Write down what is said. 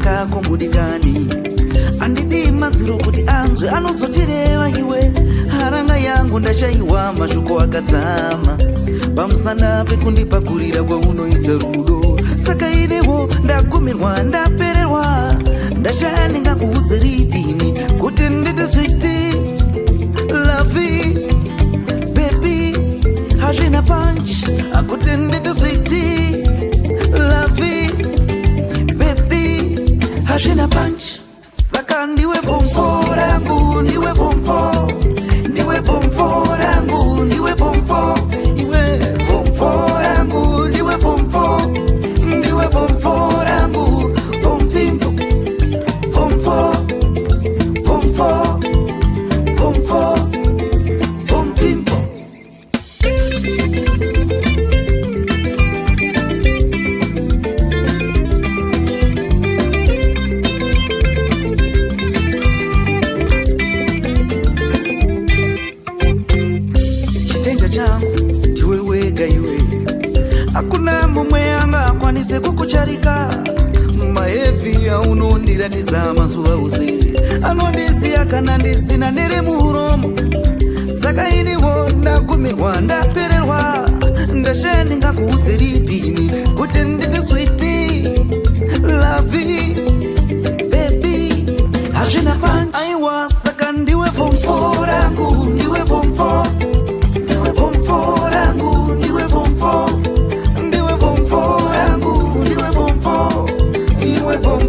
kako mudigani. Andidi maziro kuti anzwe anozotireva iwe. Haranga yangu ndashaiwa mashoko akadzama. Pamusana pekundipakurira kwaunoita rudo. Saka inewo ndagumirwa ndapererwa. Ndashaya ndingakuudze ridini kuti nditi sweetie lovey baby hazvina punch akuti nditi sweetie lovey baby hazvina punch. Saka ndiwe pomfo rangu ndiwe pomfo ndiwe pomfo rangu ndiwe pomfo iwe pomfo rangu ndiwe pomfo ndiwe pomfo rangu pomfimpo pomfo pomfo pomfo pompimpo. Chitenja changu ndiwe wega iwe. Hakuna mumwe angakwanise kukucharika. Mahevi aunondiratiza mazuva ose anondisiya kana ndisina nere muromo. Saka iniwo ndagumirwa ndapererwa. Ndashaya ndingakuudze ripini kuti nditi sweetie lovey baby hazvina punch. Aiwa saka ndiwe pomfo rangu ndiwe pomfo ndiwe pomfo rangu ndiwe pomfo ndiwe pomfo rangu ndiwe pomfo iwe pomfo